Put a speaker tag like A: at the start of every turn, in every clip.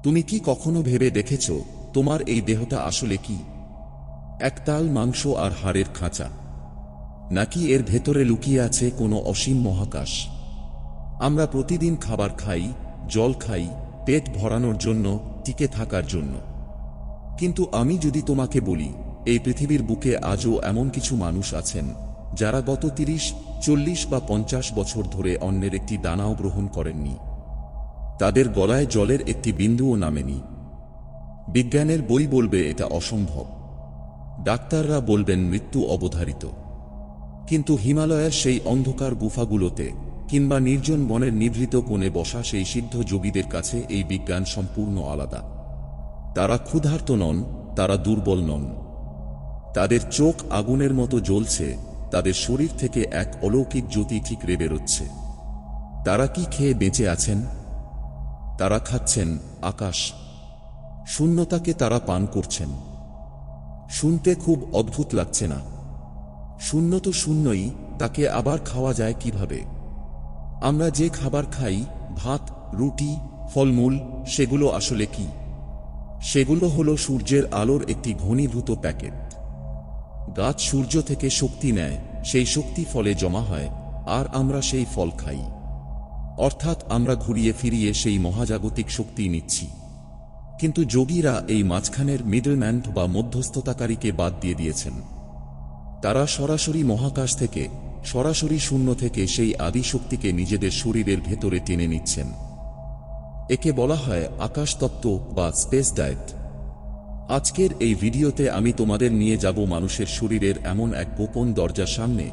A: তুমি কি কখনো ভেবে দেখেছ তোমার এই দেহটা আসলে কি? একতাল মাংস আর হাড়ের খাঁচা, নাকি এর ভেতরে লুকিয়ে আছে কোনো অসীম মহাকাশ? আমরা প্রতিদিন খাবার খাই, জল খাই, পেট ভরানোর জন্য, টিকে থাকার জন্য। কিন্তু আমি যদি তোমাকে বলি, এই পৃথিবীর বুকে আজও এমন কিছু মানুষ আছেন যারা গত 30, 40 বা 50 বছর ধরে অন্যের একটি দানাও গ্রহণ করেননি। তাদের গলায় জলের একটি বিন্দুও নামেনি। বিজ্ঞানের বই বলবে এটা অসম্ভব, ডাক্তাররা বলবেন মৃত্যু অবধারিত। কিন্তু হিমালয়ের সেই অন্ধকার গুফাগুলোতে কিংবা নির্জন বনের নিভৃত কোণে বসা সেই সিদ্ধ যোগীদের কাছে এই বিজ্ঞান সম্পূর্ণ আলাদা। তারা ক্ষুধার্ত নন, তারা দুর্বল নন। তাদের চোখ আগুনের মতো জ্বলছে, তাদের শরীর থেকে এক অলৌকিক জ্যোতি ঠিকরে বেরোচ্ছে। তারা কি খেয়ে বেঁচে আছেন? তারা খাচ্ছেন আকাশ। শূন্যতাকে তারা পান করছেন। শুনতে খুব অদ্ভুত লাগছে না? শূন্য তো শূন্যই, তাকে আবার খাওয়া যায় কিভাবে? আমরা যে খাবার খাই, ভাত, রুটি, ফলমূল, সেগুলো আসলে কি? সেগুলো হলো সূর্যের আলোর একটি ঘনীভূত প্যাকেট। গাছ সূর্য থেকে শক্তি নেয়, সেই শক্তি ফলে জমা হয়, আর আমরা সেই ফল খাই। অর্থাৎ আমরা ঘুরিয়ে ফিরিয়ে সেই মহাজাগতিক শক্তি নিচ্ছি। কিন্তু যোগীরা এই মাঝখানের মিডলম্যান বা মধ্যস্থতাকারীকে বাদ দিয়ে দিয়েছেন। তারা সরাসরি মহাকাশ থেকে, সরাসরি শূন্য থেকে সেই আদি শক্তিকে নিজেদের শরীরের ভেতরে টেনে নিচ্ছেন। একে বলা হয় আকাশতত্ত্ব বা স্পেস ডায়েট। আজকের এই ভিডিওতে আমি তোমাদের নিয়ে যাব মানুষের শরীরের এমন এক গোপন দরজার সামনে,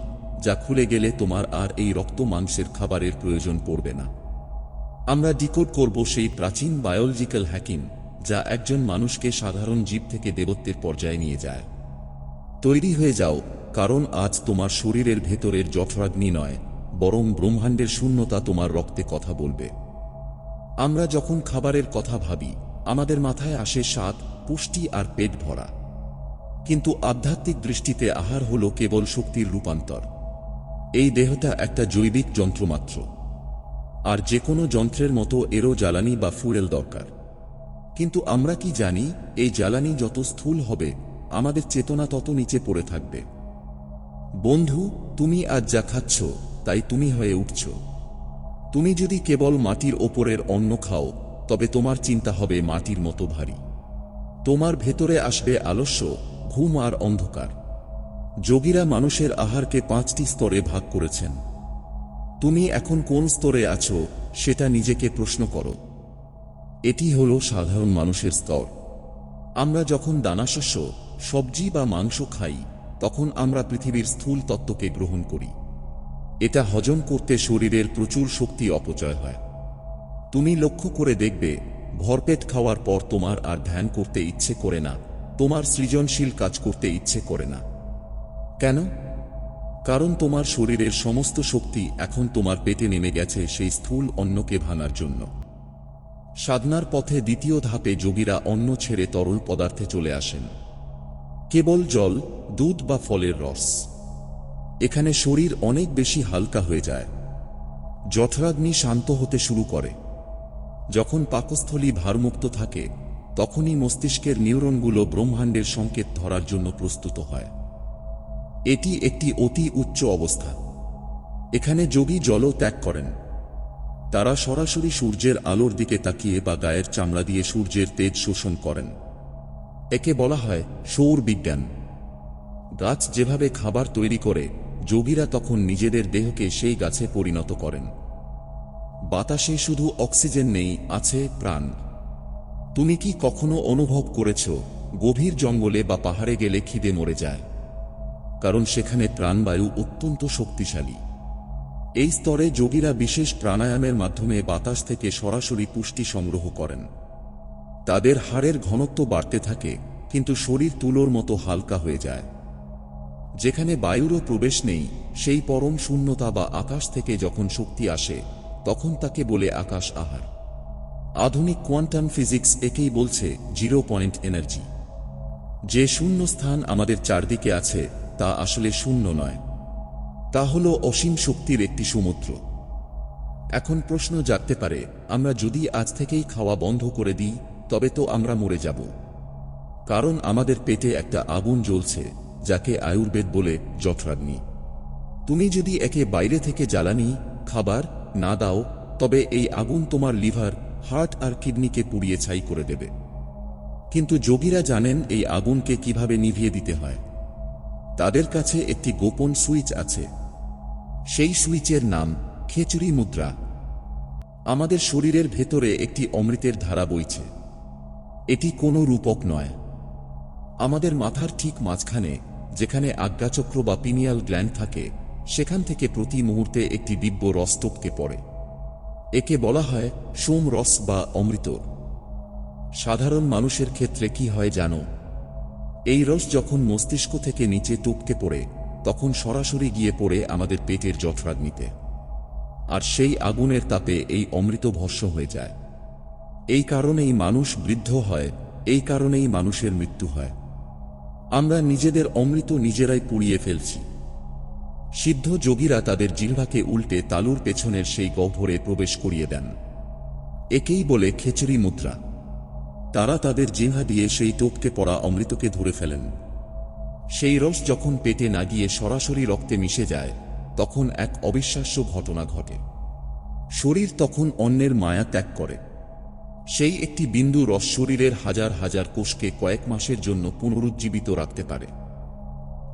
A: যা খুলে গেলে তোমার আর এই রক্ত মাংসের খাবারের প্রয়োজন পড়বে না। আমরা ডিকোড করব সেই প্রাচীন বায়োলজিক্যাল হ্যাকিং, যা একজন মানুষকে সাধারণ জীব থেকে দেবত্বের পর্যায়ে নিয়ে যায়। তৈরি হয়ে যাও, কারণ আজ তোমার শরীরের ভেতরের জঠরাগ্নি নয়, বরং ব্রহ্মাণ্ডের শূন্যতা তোমার রক্তে কথা বলবে। আমরা যখন খাবারের কথা ভাবি, আমাদের মাথায় আসে স্বাদ, পুষ্টি আর পেট ভরা। কিন্তু আধ্যাত্মিক দৃষ্টিতে আহার হলো কেবল শক্তির রূপান্তর। এই দেহটা একটা জৈবিক যন্ত্র মাত্র, আর যে কোনো যন্ত্রের মতো এরও জ্বালানি বা ফুয়েল দরকার। কিন্তু আমরা কি জানি, এই জ্বালানি যত স্থূল হবে, আমাদের চেতনা তত নিচে পড়ে থাকবে। বন্ধু, তুমি আজ যা খাচ্ছ, তাই তুমি হয়ে উঠছ। তুমি যদি কেবল মাটির ওপরের অন্ন খাও, তবে তোমার চিন্তা হবে মাটির মতো ভারী। তোমার ভেতরে আসবে আলস্য, ঘুম আর অন্ধকার। যোগীরা মানুষের আহারকে 5টি স্তরে ভাগ করেছেন। তুমি এখন কোন স্তরে আছো, সেটা নিজেকে প্রশ্ন করো। এটি হলো সাধারণ মানুষের স্তর। আমরা যখন দানাশস্য, সবজি বা মাংস খাই, তখন আমরা পৃথিবীর স্থূল তত্ত্বকে গ্রহণ করি। এটা হজম করতে শরীরের প্রচুর শক্তি অপচয় হয়। তুমি লক্ষ্য করে দেখবে, ভরপেট খাওয়ার পর তোমার আর ধ্যান করতে ইচ্ছে করে না, তোমার সৃজনশীল কাজ করতে ইচ্ছে করে না। কেন? কারণ তোমার শরীরের সমস্ত শক্তি এখন তোমার পেটে নেমে গেছে সেই স্থূল অন্নকে ভাঙার জন্য। সাধনার পথে দ্বিতীয় ধাপে যোগীরা অন্ন ছেড়ে তরল পদার্থে চলে আসেন। কেবল জল, দুধ বা ফলের রস। এখানে শরীর অনেক বেশি হালকা হয়ে যায়। জঠরাগ্নি শান্ত হতে শুরু করে। যখন পাকস্থলী ভারমুক্ত থাকে, তখনই মস্তিষ্কের নিউরনগুলো ব্রহ্মাণ্ডের সংকেত ধরার জন্য প্রস্তুত হয়। এটি একটি অতি উচ্চ অবস্থা। এখানে যোগী জলও ত্যাগ করেন। তারা সরাসরি সূর্যের আলোর দিকে তাকিয়ে বা গায়ের চামড়া দিয়ে সূর্যের তেজ শোষণ করেন। একে বলা হয় সৌর বিজ্ঞান। গাছ যেভাবে খাবার তৈরি করে, যোগীরা তখন নিজেদের দেহকে সেই গাছে পরিণত করেন। বাতাসে শুধু অক্সিজেন নেই, আছে প্রাণ। তুমি কি কখনো অনুভব করেছ, গভীর জঙ্গলে বা পাহাড়ে গেলে খিদে মরে যায়? কারণ সেখানে প্রাণবায়ু অত্যন্ত শক্তিশালী। এই স্তরে যোগীরা বিশেষ প্রাণায়ামের মাধ্যমে বাতাস থেকে সরাসরি পুষ্টি সংগ্রহ করেন। তাদের হাড়ের ঘনত্ব বাড়তে থাকে, কিন্তু শরীর তুলোর মতো হালকা হয়ে যায়। যেখানে বায়ুরও প্রবেশ নেই, সেই পরম শূন্যতা বা আকাশ থেকে যখন শক্তি আসে, তখন তাকে বলে আকাশ আহার। আধুনিক কোয়ান্টাম ফিজিক্স একেই বলছে জিরো পয়েন্ট এনার্জি। যে শূন্য স্থান আমাদের চারদিকে আছে, তা আসলে শূন্য নয়, তা হল অসীম শক্তির একটি সমুদ্র। এখন প্রশ্ন জাগতে পারে, আমরা যদি আজ থেকেই খাওয়া বন্ধ করে দিই, তবে তো আমরা মরে যাব। কারণ আমাদের পেটে একটা আগুন জ্বলছে, যাকে আয়ুর্বেদ বলে জঠরাগ্নি। তুমি যদি একে বাইরে থেকে জ্বালানি খাবার না দাও, তবে এই আগুন তোমার লিভার, হার্ট আর কিডনিকে পুড়িয়ে ছাই করে দেবে। কিন্তু যোগীরা জানেন এই আগুনকে কিভাবে নিভিয়ে দিতে হয়। তাদের কাছে একটি গোপন সুইচ আছে। সেই সুইচের নাম খেচুরি মুদ্রা। আমাদের শরীরের ভেতরে একটি অমৃতের ধারা বইছে। এটি কোনো রূপক নয়। আমাদের মাথার ঠিক মাঝখানে, যেখানে আজ্ঞাচক্র বা পিনিয়াল গ্ল্যান্ড থাকে, সেখান থেকে প্রতি মুহূর্তে একটি দিব্য রস টপকে পড়ে। একে বলা হয় সোম রস বা অমৃত। সাধারণ মানুষের ক্ষেত্রে কি হয় জানো? এই রস যখন মস্তিষ্ক থেকে নিচে টপকে পড়ে, তখন সরাসরি গিয়ে পড়ে আমাদের পেটের জঠরাগ্নিতে। আর সেই আগুনের তাপে এই অমৃত ভস্ম হয়ে যায়। এই কারণেই মানুষ বৃদ্ধ হয়, এই কারণেই মানুষের মৃত্যু হয়। আমরা নিজেদের অমৃত নিজেরাই পুড়িয়ে ফেলছি। সিদ্ধ যোগীরা তাদের জিহ্বাকে উল্টে তালুর পেছনের সেই গহ্বরে প্রবেশ করিয়ে দেন। একেই বলে খেচুরি মুদ্রা। তারা তাদের জিহ্বা দিয়ে সেই টপকে পড়া অমৃতকে ধরে ফেলেন। সেই রস যখন পেটে না গিয়ে সরাসরি রক্তে মিশে যায়, তখন এক অবিশ্বাস্য ঘটনা ঘটে। শরীর তখন অন্যের মায়া ত্যাগ করে। সেই একটি বিন্দু রস শরীরের হাজার হাজার কোষকে কয়েক মাসের জন্য পুনরুজ্জীবিত রাখতে পারে।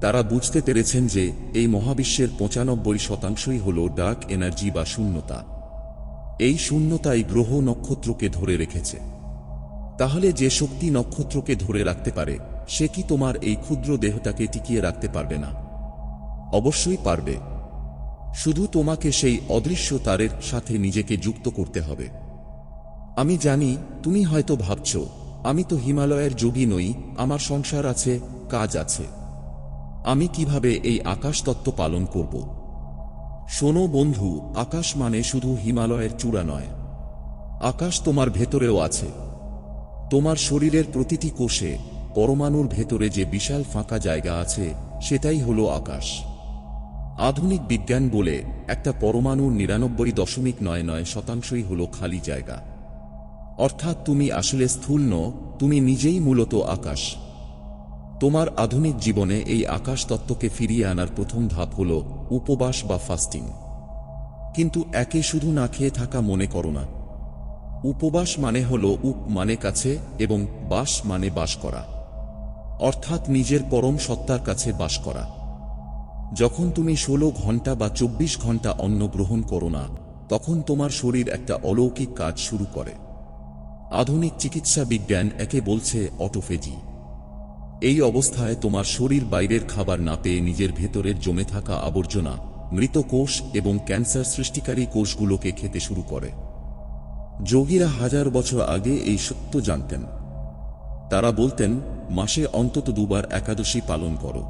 A: তারা বুঝতে পেরেছেন যে এই মহাবিশ্বের ৯৫% হল ডার্ক এনার্জি বা শূন্যতা। এই শূন্যতাই গ্রহ নক্ষত্রকে ধরে রেখেছে। তাহলে যে শক্তি নক্ষত্রকে ধরে রাখতে পারে, সে কি তোমার এই ক্ষুদ্র দেহটাকে টিকিয়ে রাখতে পারবে না? অবশ্যই পারবে। শুধু তোমাকে সেই অদৃশ্য তারের সাথে নিজেকে যুক্ত করতে হবে। আমি জানি তুমি হয়তো ভাবছ, আমি তো হিমালয়ের যোগী নই, আমার সংসার আছে, কাজ আছে, আমি কিভাবে এই আকাশ তত্ত্ব পালন করব? শোনো বন্ধু, আকাশ মানে শুধু হিমালয়ের চূড়া নয়। আকাশ তোমার ভেতরেও আছে। তোমার শরীরের প্রতিটি কোষে, পরমাণুর ভেতরে যে বিশাল ফাঁকা জায়গা আছে, সেটাই হলো আকাশ। আধুনিক বিজ্ঞান বলে একটা পরমাণুর ৯৯.৯৯% হলো খালি জায়গা। অর্থাৎ তুমি আসলে স্থূল নও, তুমি নিজেই মূলত আকাশ। তোমার আধুনিক জীবনে এই আকাশ তত্ত্বকে ফিরিয়ে আনার প্রথম ধাপ হল উপবাস বা ফাস্টিং। কিন্তু একে শুধু না খেয়ে থাকা মনে করো না। উপবাস মানে হল উপ মানে কাছে এবং বাস মানে বাস করা, অর্থাৎ নিজের পরম সত্তার কাছে বাস করা। যখন তুমি ১৬ ঘন্টা বা ২৪ ঘন্টা অন্ন গ্রহণ করো না, তখন তোমার শরীর একটা অলৌকিক কাজ শুরু করে। আধুনিক চিকিৎসা বিজ্ঞান একে বলছে অটোফেজি। এই অবস্থায় তোমার শরীর বাইরের খাবার না পেয়ে নিজের ভেতরের জমে থাকা আবর্জনা, মৃত কোষ এবং ক্যান্সার সৃষ্টিকারী কোষগুলোকে খেতে শুরু করে। যোগীরা হাজার বছর আগে এই সত্য জানতেন। তারা বলতেন, মাসে অন্তত ২ বার একাদশী পালন করো।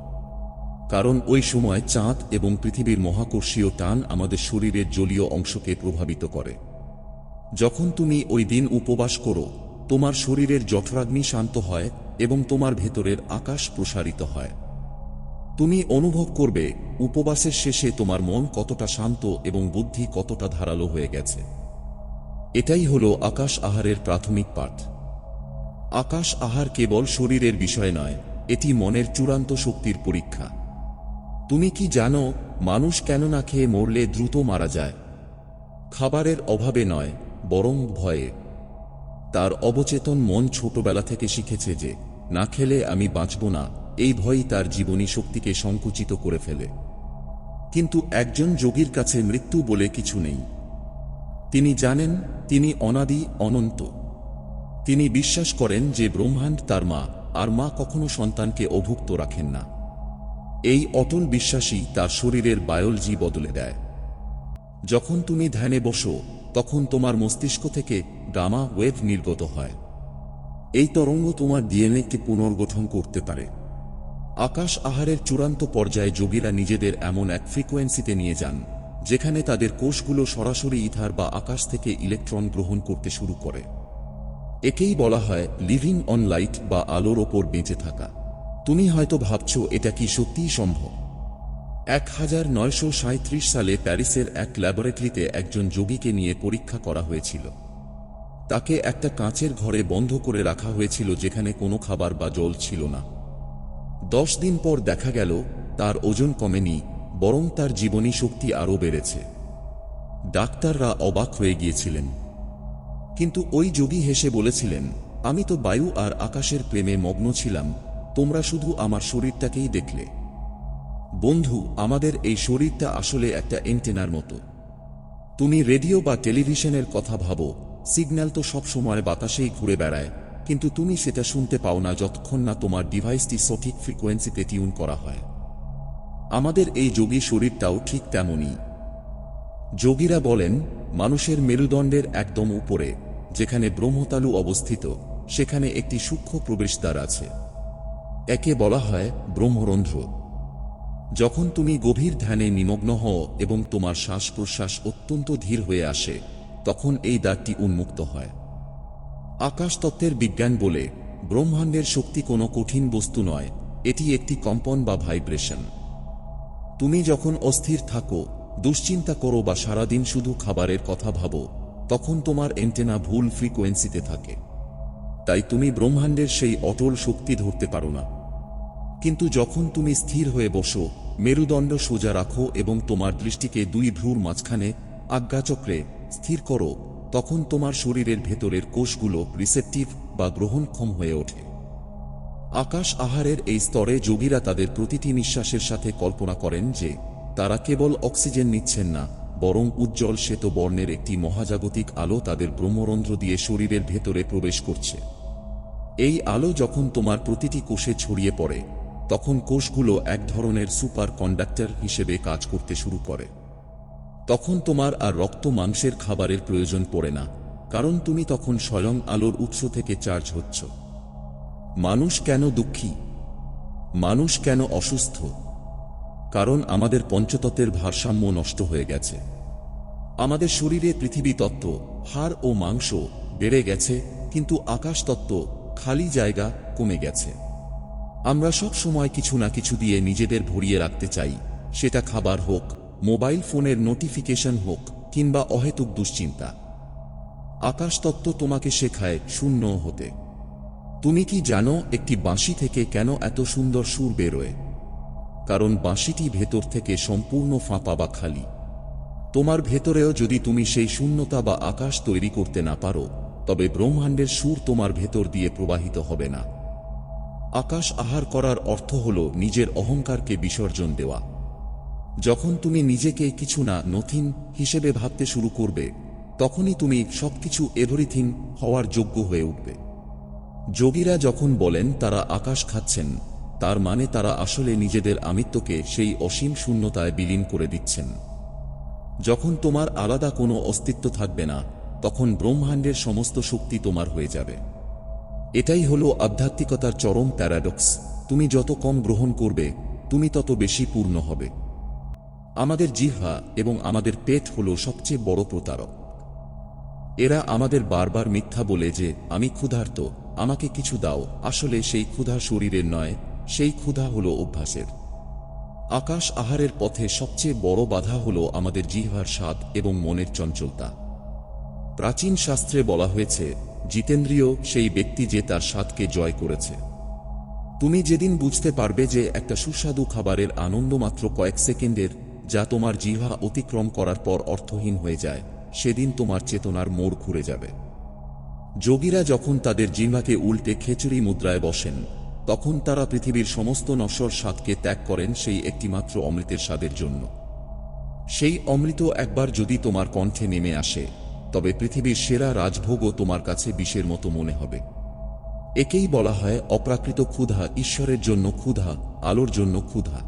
A: কারণ ওই সময় চাঁদ এবং পৃথিবীর মহাকর্ষীয় টান আমাদের শরীরের জলীয় অংশকে প্রভাবিত করে। যখন তুমি ওই দিন উপবাস করো, তোমার শরীরের জঠরাগ্নি শান্ত হয় এবং তোমার ভেতরের আকাশ প্রসারিত হয়। তুমি অনুভব করবে উপবাসের শেষে তোমার মন কতটা শান্ত এবং বুদ্ধি কতটা ধারালো হয়ে গেছে। এটাই হলো আকাশ আহারের প্রাথমিক পাঠ। আকাশ আহার কেবল শরীরের বিষয় নয়, এটি মনের চূড়ান্ত শক্তির পরীক্ষা। তুমি কি জানো মানুষ কেন না খেয়ে মরলে দ্রুত মারা যায়? খাবারের অভাবে নয়, বরং ভয়ে। তার অবচেতন মন ছোটবেলা থেকে শিখেছে যে না খেলে আমি বাঁচব না, এই ভয়ই তার জীবনী শক্তিকে সংকুচিত করে ফেলে। কিন্তু একজন যোগীর কাছে মৃত্যু বলে কিছু নেই। তিনি জানেন তিনি অনাদি, অনন্ত। তিনি বিশ্বাস করেন যে ব্রহ্মাণ্ড তার মা, আর মা কখনো সন্তানকে অভুক্ত রাখেন না। এই অটল বিশ্বাসই তার শরীরের বায়োলজি বদলে দেয়। যখন তুমি ধ্যানে বসো, তখন তোমার মস্তিষ্ক থেকে গামা ওয়েভ নির্গত হয়। এই তরঙ্গ তোমার ডিএনএকে পুনর্গঠন করতে পারে। আকাশ আহারের চূড়ান্ত পর্যায়ে যোগীরা নিজেদের এমন এক ফ্রিকোয়েন্সিতে নিয়ে যান, যেখানে তাদের কোষগুলো সরাসরি ইথার বা আকাশ থেকে ইলেকট্রন গ্রহণ করতে শুরু করে। একেই বলা হয় লিভিং অন লাইট বা আলোর ওপর বেঁচে থাকা। তুমি হয়তো ভাবছো, এটা কি সত্যিই সম্ভব? ১৯৩৭ সালে প্যারিসের এক ল্যাবরেটরিতে একজন যোগীকে নিয়ে পরীক্ষা করা হয়েছিল। তাকে একটা কাঁচের ঘরে বন্ধ করে রাখা হয়েছিল যেখানে কোনো খাবার বা জল ছিল না। 10 দিন পর দেখা গেল তার ওজন কমেনি, বরং তার জীবনী শক্তি আরও বেড়েছে। ডাক্তাররা অবাক হয়ে গিয়েছিলেন। কিন্তু ওই যোগী হেসে বলেছিলেন, আমি তো বায়ু আর আকাশের প্রেমে মগ্ন ছিলাম, তোমরা শুধু আমার শরীরটাকেই দেখলে। বন্ধু, আমাদের এই শরীরটা আসলে একটা এন্টেনার মতো। তুমি রেডিও বা টেলিভিশনের কথা ভাবো, সিগন্যাল তো সব সময় বাতাসেই ঘুরে বেড়ায়, কিন্তু তুমি সেটা শুনতে পাও না যতক্ষণ না তোমার ডিভাইসটি সঠিক ফ্রিকোয়েন্সিতে টিউন করা হয়। আমাদের এই যোগী শরীরটাও ঠিক তেমনই। যোগীরা বলেন, মানুষের মেরুদণ্ডের একদম উপরে, যেখানে ব্রহ্মতালু অবস্থিত, সেখানে একটি সূক্ষ্ম প্রবেশদ্বার আছে। একে বলা হয় ব্রহ্মরন্ধ্র। যখন তুমি গভীর ধ্যানে নিমগ্ন হও এবং তোমার শ্বাস প্রশ্বাস অত্যন্ত ধীর হয়ে আসে, তখন এই দ্বারটি উন্মুক্ত হয়। আকাশতত্ত্বের বিজ্ঞান বলে, ব্রহ্মাণ্ডের শক্তি কোনো কঠিন বস্তু নয়, এটি একটি কম্পন বা ভাইব্রেশন। তুমি যখন অস্থির থাকো, দুশ্চিন্তা করো বা সারাদিন শুধু খাবারের কথা ভাবো, তখন তোমার এন্টেনা ভুল ফ্রিকোয়েন্সিতে থাকে। তাই তুমি ব্রহ্মাণ্ডের সেই অটল শক্তি ধরতে পারো না। কিন্তু যখন তুমি স্থির হয়ে বসো, মেরুদণ্ড সোজা রাখো এবং তোমার দৃষ্টিকে দুই ভ্রুর মাঝখানে আজ্ঞাচক্রে স্থির করো, তখন তোমার শরীরের ভেতরের কোষগুলো রিসেপটিভ বা গ্রহণক্ষম হয়ে ওঠে। আকাশ আহারের এই স্তরে যোগীরা তাদের প্রতিটি নিঃশ্বাসের সাথে কল্পনা করেন যে তারা কেবল অক্সিজেন নিচ্ছেন না, বরং উজ্জ্বল শ্বেত বর্ণের একটি মহাজাগতিক আলো তাদের ব্রহ্মরন্ধ্র দিয়ে শরীরের ভেতরে প্রবেশ করছে। এই আলো যখন তোমার প্রতিটি কোষে ছড়িয়ে পড়ে, তখন কোষগুলো এক ধরনের সুপার কন্ডাক্টর হিসেবে কাজ করতে শুরু করে। তখন তোমার আর রক্ত মাংসের খাবারের প্রয়োজন পড়ে না, কারণ তুমি তখন স্বয়ং আলোর উৎস থেকে চার্জ হচ্ছ। মানুষ কেন দুঃখী? মানুষ কেন অসুস্থ? কারণ আমাদের পঞ্চতত্ত্বের ভারসাম্য নষ্ট হয়ে গেছে। আমাদের শরীরে পৃথিবী তত্ত্ব, হাড় ও মাংস বেড়ে গেছে, কিন্তু আকাশ তত্ত্ব, খালি জায়গা, কমে গেছে। আমরা সব সময় কিছু না কিছু দিয়ে নিজেদের ভরিয়ে রাখতে চাই, সেটা খাবার হোক, মোবাইল ফোনের নোটিফিকেশন হোক, কিংবা অহেতুক দুশ্চিন্তা। আকাশ তত্ত্ব তোমাকে শেখায় শূন্য হতে। তুমি কি জানো একটি বাঁশি থেকে কেন এত সুন্দর সুর বেরোয়? কারণ বাঁশিটি ভেতর থেকে সম্পূর্ণ ফাঁপা বা খালি। তোমার ভেতরেও যদি তুমি সেই শূন্যতা বা আকাশ তৈরি করতে না পারো, তবে ব্রহ্মাণ্ডের সুর তোমার ভেতর দিয়ে প্রবাহিত হবে না। আকাশ আহার করার অর্থ হল নিজের অহংকারকে বিসর্জন দেওয়া। যখন তুমি নিজেকে কিছু না, নথিং হিসেবে ভাবতে শুরু করবে, তখনই তুমি সবকিছু এভরিথিং হওয়ার যোগ্য হয়ে উঠবে। যোগীরা যখন বলেন তারা আকাশ খাচ্ছেন, তার মানে তারা আসলে নিজেদের আমিত্বকে সেই অসীম শূন্যতায় বিলীন করে দিচ্ছেন। যখন তোমার আলাদা কোনো অস্তিত্ব থাকবে না, তখন ব্রহ্মাণ্ডের সমস্ত শক্তি তোমার হয়ে যাবে। এটাই হলো আধ্যাত্মিকতার চরম প্যারাডক্স। তুমি যত কম গ্রহণ করবে, তুমি তত বেশি পূর্ণ হবে। আমাদের জিহ্বা এবং আমাদের পেট হলো সবচেয়ে বড় প্রতারক। এরা আমাদের বারবার মিথ্যা বলে যে আমি ক্ষুধার্ত, আমাকে কিছু দাও। আসলে সেই ক্ষুধা শরীরের নয়, সেই ক্ষুধা হলো অভ্যাসের। আকাশ আহারের পথে সবচেয়ে বড় বাধা হলো আমাদের জিহ্বার স্বাদ এবং মনের চঞ্চলতা। প্রাচীন শাস্ত্রে বলা হয়েছে, জিতেন্দ্রিয় সেই ব্যক্তি যে তার স্বাদকে জয় করেছে। তুমি যেদিন বুঝতে পারবে যে একটা সুস্বাদু খাবারের আনন্দ মাত্র কয়েক সেকেন্ডের, যা তোমার জিহ্বা অতিক্রম করার পর অর্থহীন হয়ে যায়, সেদিন তোমার চেতনার মোড় ঘুরে যাবে। যোগীরা যখন তাদের জিহ্বাকে উল্টে খেচুড়ি মুদ্রায় বসেন, তখন তারা পৃথিবীর সমস্ত নশ্বর স্বাদকে ত্যাগ করেন সেই একটিমাত্র অমৃতের স্বাদের জন্য। সেই অমৃত একবার যদি তোমার কণ্ঠে নেমে আসে, তবে পৃথিবীর সেরা রাজভোগও তোমার কাছে বিষের মতো মনে হবে। একেই বলা হয় অপ্রাকৃত ক্ষুধা, ঈশ্বরের জন্য ক্ষুধা, আলোর জন্য ক্ষুধা।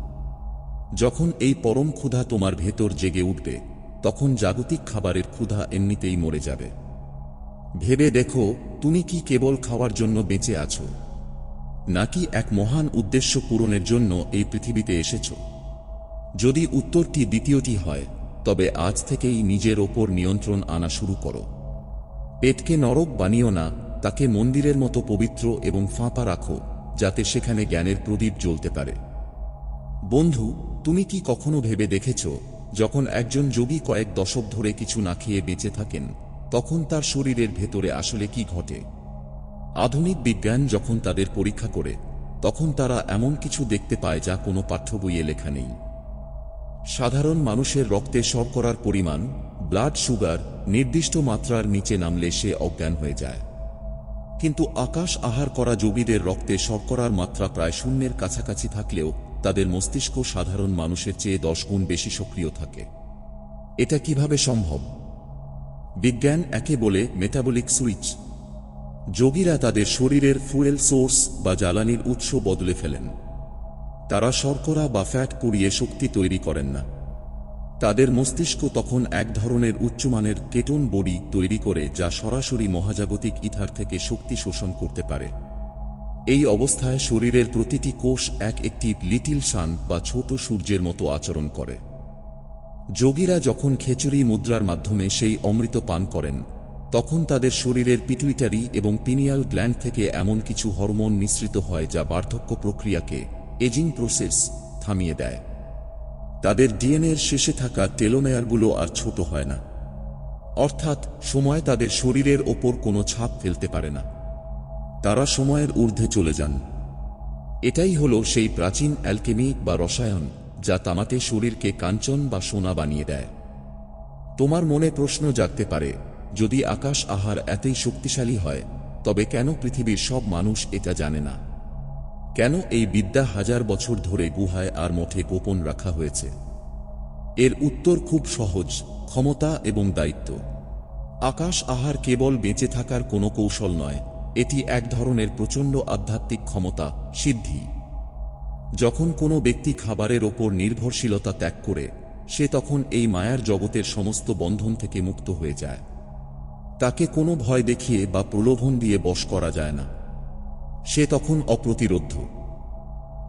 A: যখন এই পরম ক্ষুধা তোমার ভেতর জেগে উঠবে, তখন জাগতিক খাবারের ক্ষুধা এমনিতেই মরে যাবে। ভেবে দেখো, তুমি কি কেবল খাওয়ার জন্য বেঁচে আছো, নাকি এক মহান উদ্দেশ্য পূরণের জন্য এই পৃথিবীতে এসেছো? যদি উত্তরটি দ্বিতীয়টি হয়, তবে আজ থেকেই নিজের ওপর নিয়ন্ত্রণ আনা শুরু করো। পেটকে নরক বানিও না, তাকে মন্দিরের মতো পবিত্র এবং ফাঁপা রাখো, যাতে সেখানে জ্ঞানের প্রদীপ জ্বলতে পারে। বন্ধু, তুমি কি কখনো ভেবে দেখেছ, যখন একজন যোগী কয়েক দশক ধরে কিছু না খেয়ে বেঁচে থাকেন, তখন তার শরীরের ভেতরে আসলে কি ঘটে। আধুনিক বিজ্ঞান যখন তাদের পরীক্ষা করে, তখন তারা এমন কিছু দেখতে পায় যা কোনো পাঠ্য বইয়ে লেখা নেই। সাধারণ মানুষের রক্তে শর্করার পরিমাণ, ব্লাড সুগার, নির্দিষ্ট মাত্রার নিচে নামলে সে অজ্ঞান হয়ে যায়। কিন্তু আকাশ আহার করা যোগীদের রক্তে শর্করার মাত্রা প্রায় শূন্যের কাছাকাছি থাকলেও তাদের মস্তিষ্ক সাধারণ মানুষের চেয়ে 10 গুণ বেশি সক্রিয় থাকে। এটা কিভাবে সম্ভব? বিজ্ঞান একে বলে মেটাবলিক সুইচ। যোগীরা তাদের শরীরের ফুয়েল সোর্স বা জ্বালানির উৎস বদলে ফেলেন। তারা শর্করা বা ফ্যাট পুড়িয়ে শক্তি তৈরি করেন না। তাদের মস্তিষ্ক তখন এক ধরনের উচ্চমানের কেটোন বডি তৈরি করে, যা সরাসরি মহাজাগতিক ইথার থেকে শক্তি শোষণ করতে পারে। এই অবস্থায় শরীরের প্রতিটি কোষ একটি লিটিল সান বা ছোট সূর্যের মতো আচরণ করে। যোগীরা যখন খেচুরি মুদ্রার মাধ্যমে সেই অমৃত পান করেন, তখন তাদের শরীরের পিটুইটারি এবং পিনিয়াল গ্ল্যান্ড থেকে এমন কিছু হরমোন নিঃসৃত হয় যা বার্ধক্য প্রক্রিয়াকে, এজিং প্রসেস, থামিয়ে দেয়। তাদের ডিএনএর শেষে থাকা টেলোমেয়ারগুলো আর ছোট হয় না, অর্থাৎ সময় তাদের শরীরের ওপর কোনো ছাপ ফেলতে পারে না। তারা সময়ের ঊর্ধ্বে চলে যান। এটাই হলো সেই প্রাচীন অ্যালকেমি বা রসায়ন, যা তামাটে শরীরকে কাঞ্চন বা সোনা বানিয়ে দেয়। তোমার মনে প্রশ্ন জাগতে পারে, যদি আকাশ আহার এতই শক্তিশালী হয়, তবে কেন পৃথিবীর সব মানুষ এটা জানে না? কেন এই বিদ্যা হাজার বছর ধরে গুহায় আর মঠে গোপন রাখা হয়েছে? এর উত্তর খুব সহজ: ক্ষমতা এবং দায়িত্ব। আকাশ আহার কেবল বেঁচে থাকার কোনো কৌশল নয়, এটি এক ধরনের প্রচণ্ড আধ্যাত্মিক ক্ষমতা, সিদ্ধি। যখন কোনো ব্যক্তি খাবারের ওপর নির্ভরশীলতা ত্যাগ করে, সে তখন এই মায়ার জগতের সমস্ত বন্ধন থেকে মুক্ত হয়ে যায়। তাকে কোনো ভয় দেখিয়ে বা প্রলোভন দিয়ে বশ করা যায় না। সে তখন অপ্রতিরোধ্য।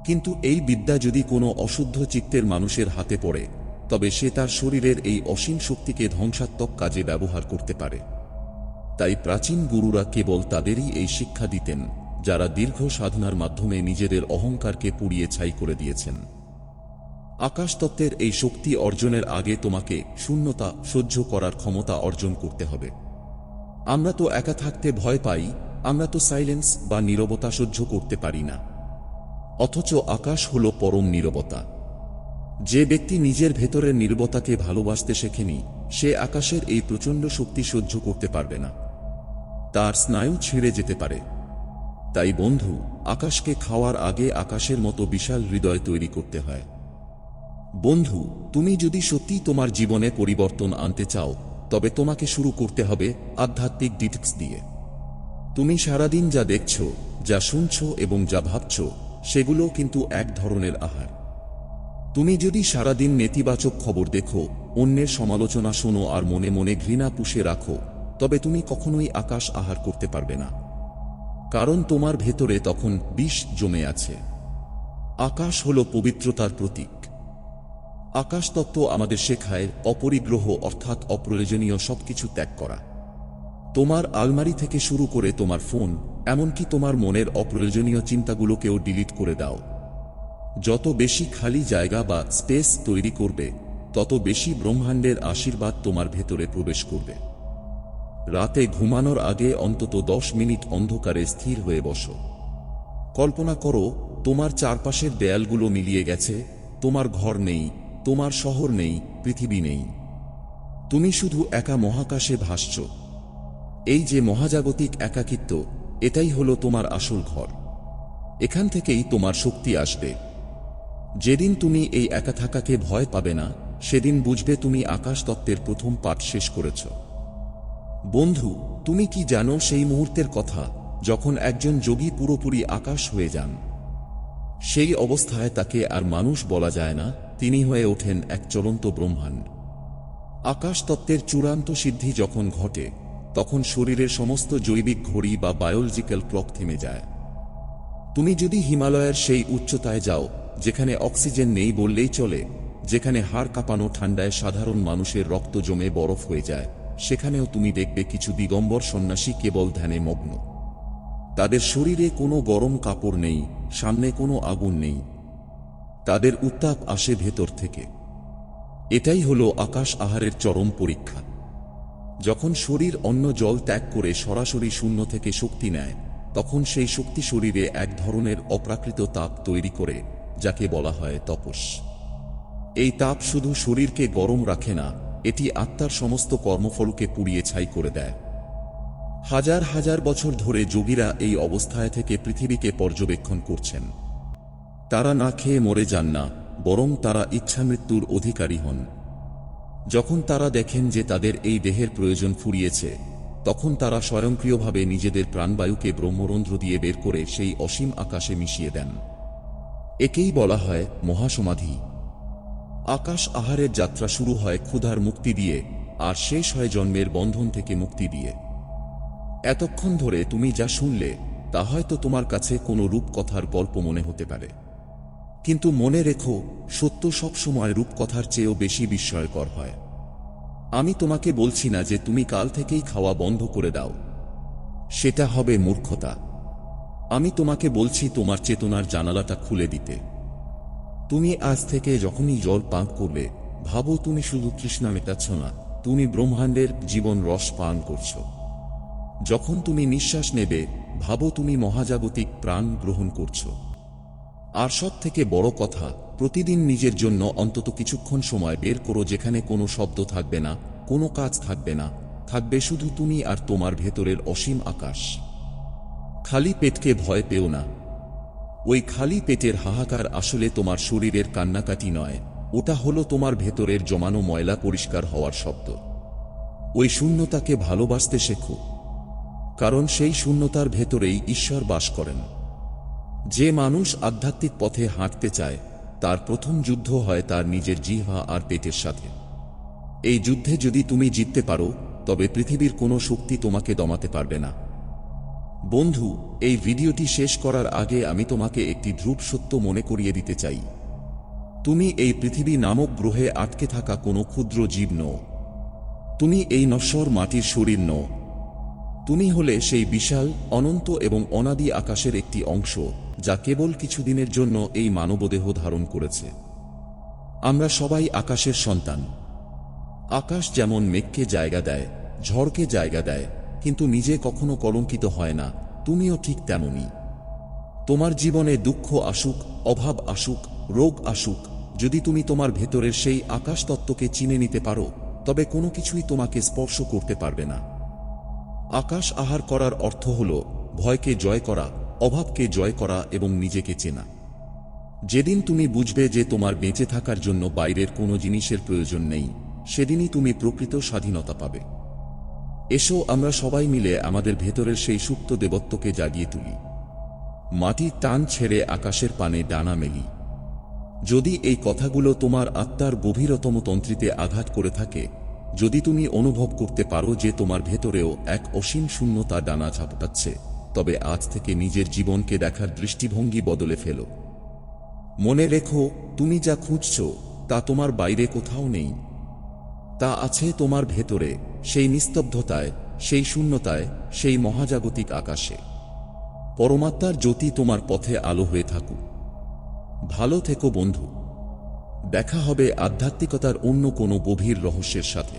A: কিন্তু এই বিদ্যা যদি কোনো অশুদ্ধ চিত্তের মানুষের হাতে পড়ে, তবে সে তার শরীরের এই অসীম শক্তিকে ধ্বংসাত্মক কাজে ব্যবহার করতে পারে। তাই প্রাচীন গুরুরা কেবল তাদেরই এই শিক্ষা দিতেন, যারা দীর্ঘ সাধনার মাধ্যমে নিজেদের অহংকারকে পুড়িয়ে ছাই করে দিয়েছেন। আকাশতত্ত্বের এই শক্তি অর্জনের আগে তোমাকে শূন্যতা সহ্য করার ক্ষমতা অর্জন করতে হবে। আমরা তো একা থাকতে ভয় পাই, আমরা তো সাইলেন্স বা নীরবতা সহ্য করতে পারি না। অথচ আকাশ হলো পরম নীরবতা। যে ব্যক্তি নিজের ভেতরের নীরবতাকে ভালোবাসতে শেখেনি, সে আকাশের এই প্রচণ্ড শক্তি সহ্য করতে পারবে না। তার স্নায়ু ছিঁড়ে যেতে পারে। তাই বন্ধু, আকাশকে খাওয়ার আগে আকাশের মতো বিশাল হৃদয় তৈরি করতে হয়। বন্ধু, তুমি যদি সত্যি তোমার জীবনে পরিবর্তন আনতে চাও, তবে তোমাকে শুরু করতে হবে আধ্যাত্মিক ডিটক্স দিয়ে। তুমি সারাদিন যা দেখছ, যা শুনছ এবং যা ভাবছ, সেগুলো কিন্তু এক ধরনের আহার। তুমি যদি সারাদিন নেতিবাচক খবর দেখো, অন্যের সমালোচনা শোনো আর মনে মনে ঘৃণা পুষে রাখো, তবে তুমি কখনোই আকাশ আহার করতে পারবে না। কারণ তোমার ভেতরে তখন বিষ জমে আছে। আকাশ হলো পবিত্রতার প্রতীক। আকাশতত্ত্ব আমাদের শেখায় অপরিগ্রহ, অর্থাৎ অপ্রয়োজনীয় সবকিছু ত্যাগ করা। তোমার আলমারি থেকে শুরু করে তোমার ফোন, এমনকি তোমার মনের অপ্রয়োজনীয় চিন্তাগুলোকেও ডিলিট করে দাও। যত বেশি খালি জায়গা বা স্পেস তৈরি করবে, তত বেশি ব্রহ্মাণ্ডের আশীর্বাদ তোমার ভেতরে প্রবেশ করবে। রাতে ঘুমানোর আগে অন্তত 10 মিনিট অন্ধকারে স্থির হয়ে বসো। কল্পনা করো, তোমার চারপাশের দেয়ালগুলো মিলিয়ে গেছে, তোমার ঘর নেই, তোমার শহর নেই, পৃথিবী নেই। তুমি শুধু একা মহাকাশে ভাসছ। এই যে মহাজাগতিক একাকিত্ব, এটাই হলো তোমার আসল ঘর। এখান থেকেই তোমার শক্তি আসবে। যেদিন তুমি এই একা থাকাকে ভয় পাবে না, সেদিন বুঝবে তুমি আকাশতত্ত্বের প্রথম পাঠ শেষ করেছ। বন্ধু, তুমি কি জানো সেই মুহূর্তের কথা, যখন একজন যোগী পুরোপুরি আকাশ হয়ে যান? সেই অবস্থায় তাকে আর মানুষ বলা যায় না, তিনি হয়ে ওঠেন এক চলন্ত ব্রহ্মাণ্ড। আকাশতত্ত্বের চূড়ান্ত সিদ্ধি যখন ঘটে, তখন শরীরের সমস্ত জৈবিক ঘড়ি বা বায়োলজিক্যাল ক্লক থেমে যায়। তুমি যদি হিমালয়ের সেই উচ্চতায় যাও, যেখানে অক্সিজেন নেই বললেই চলে, যেখানে হাড় কাঁপানো ঠান্ডায় সাধারণ মানুষের রক্ত জমে বরফ হয়ে যায়, সেখানেও তুমি দেখবে কিছু দিগম্বর সন্ন্যাসী কেবল ধ্যানে মগ্ন। তাদের শরীরে কোনো গরম কাপড় নেই, সামনে কোনো আগুন নেই। তাদের উত্তাপ আসে ভেতর থেকে। এটাই হলো আকাশ আহারের চরম পরীক্ষা। যখন শরীর অন্য জল ত্যাগ করে সরাসরি শূন্য থেকে শক্তি নেয়, তখন সেই শক্তি শরীরে এক ধরনের অপ্রাকৃত তাপ তৈরি করে, যাকে বলা হয় তপস। এই তাপ শুধু শরীরকে গরম রাখে না, এটি আত্মার সমস্ত কর্মফলকে পুড়িয়ে ছাই করে দেয়। হাজার হাজার বছর ধরে যোগীরা এই অবস্থায় থেকে পৃথিবীকে পর্যবেক্ষণ করছেন। তারা না খেয়ে মরে যান না, বরং তারা ইচ্ছামৃত্যুর অধিকারী হন। যখন তারা দেখেন যে তাদের এই দেহের প্রয়োজন ফুরিয়েছে, তখন তারা স্বয়ংক্রিয়ভাবে নিজেদের প্রাণবায়ুকে ব্রহ্মরন্ধ্র দিয়ে বের করে সেই অসীম আকাশে মিশিয়ে দেন। একেই বলা হয় মহাসমাধি। আকাশ আহারের যাত্রা শুরু হয় ক্ষুধার মুক্তি দিয়ে, আর শেষ হয় জন্মের বন্ধন থেকে মুক্তি দিয়ে। এতক্ষণ ধরে তুমি যা শুনলে তা হয়তো তোমার কাছে কোনো রূপকথার গল্প মনে হতে পারে, কিন্তু মনে রেখো, সত্য সবসময় রূপকথার চেয়েও বেশি বিস্ময়কর হয়। আমি তোমাকে বলছি না যে তুমি কাল থেকেই খাওয়া বন্ধ করে দাও, সেটা হবে মূর্খতা। আমি তোমাকে বলছি তোমার চেতনার জানালাটা খুলে দিতে। তুমি আজ থেকে যখনই জল পান করবে, ভাবো তুমি শুধু তৃষ্ণা মেটাচ্ছ না, তুমি ব্রহ্মাণ্ডের জীবন রস পান করছো। যখন তুমি নিঃশ্বাস নেবে, ভাবো তুমি মহাজাগতিক প্রাণ গ্রহণ করছো। আর সব থেকে বড় কথা, প্রতিদিন নিজের জন্য অন্তত কিছুক্ষণ সময় বের করো যেখানে কোনো শব্দ থাকবে না, কোনো কাজ থাকবে না, থাকবে শুধু তুমি আর তোমার ভেতরের অসীম আকাশ। খালি পেটকে ভয় পেও না। ওই খালি পেটের হাহাকার আসলে তোমার শরীরের কান্নাকাটি নয়, ওটা হলো তোমার ভেতরের জমানো ময়লা পরিষ্কার হওয়ার শব্দ। ওই শূন্যতাকে ভালোবাসতে শেখো, কারণ সেই শূন্যতার ভেতরেই ঈশ্বর বাস করেন। যে মানুষ আধ্যাত্মিক পথে হাঁটতে চায়, তার প্রথম যুদ্ধ হয় তার নিজের জিহ্বা আর পেটের সাথে। এই যুদ্ধে যদি তুমি জিততে পারো, তবে পৃথিবীর কোনো শক্তি তোমাকে দমাতে পারবে না। বন্ধু, এই ভিডিওটি শেষ করার আগে আমি তোমাকে একটি ধ্রুব সত্য মনে করিয়ে দিতে চাই। তুমি এই পৃথিবী নামক গ্রহে আটকে থাকা কোনো ক্ষুদ্র জীব নও। তুমি এই নশ্বর মাটির শরীর নও। তুমি হলে সেই বিশাল, অনন্ত এবং অনাদি আকাশের একটি অংশ, যা কেবল কিছুদিনের জন্য এই মানবদেহ ধারণ করেছে। আমরা সবাই আকাশের সন্তান। আকাশ যেমন মেঘকে জায়গা দেয়, ঝড়কে জায়গা দেয়, কিন্তু নিজে কখনো কলঙ্কিত হয় না, তুমিও ঠিক তেমনই। তোমার জীবনে দুঃখ আসুক, অভাব আসুক, রোগ আসুক, যদি তুমি তোমার ভেতরের সেই আকাশ তত্ত্বকে চিনে নিতে পারো, তবে কোনো কিছুই তোমাকে স্পর্শ করতে পারবে না। আকাশ আহার করার অর্থ হল ভয়কে জয় করা, অভাবকে জয় করা এবং নিজেকে চেনা। যেদিন তুমি বুঝবে যে তোমার বেঁচে থাকার জন্য বাইরের কোনো জিনিসের প্রয়োজন নেই, সেদিনই তুমি প্রকৃত স্বাধীনতা পাবে। এসো আমরা সবাই মিলে আমাদের ভেতরের সেই সুপ্ত দেবত্বকে জাগিয়ে তুলি। মাটির টান ছেড়ে আকাশের পানে ডানা মেলি। যদি এই কথাগুলো তোমার আত্মার গভীরতম তন্ত্রীতে আঘাত করে থাকে, যদি তুমি অনুভব করতে পারো যে তোমার ভেতরেও এক অসীম শূন্যতা ডানা ঝাপটাচ্ছে, তবে আজ থেকে নিজের জীবনকে দেখার দৃষ্টিভঙ্গি বদলে ফেলো। মনে রেখো, তুমি যা খুঁজছ তা তোমার বাইরে কোথাও নেই। তা আছে তোমার ভেতরে, সেই নিস্তব্ধতায়, সেই শূন্যতায়, সেই মহাজাগতিক আকাশে। পরমাত্মার জ্যোতি তোমার পথে আলো হয়ে থাকুক। ভালো থেকো বন্ধু। দেখা হবে আধ্যাত্মিকতার অন্য কোনো গভীর রহস্যের সাথে।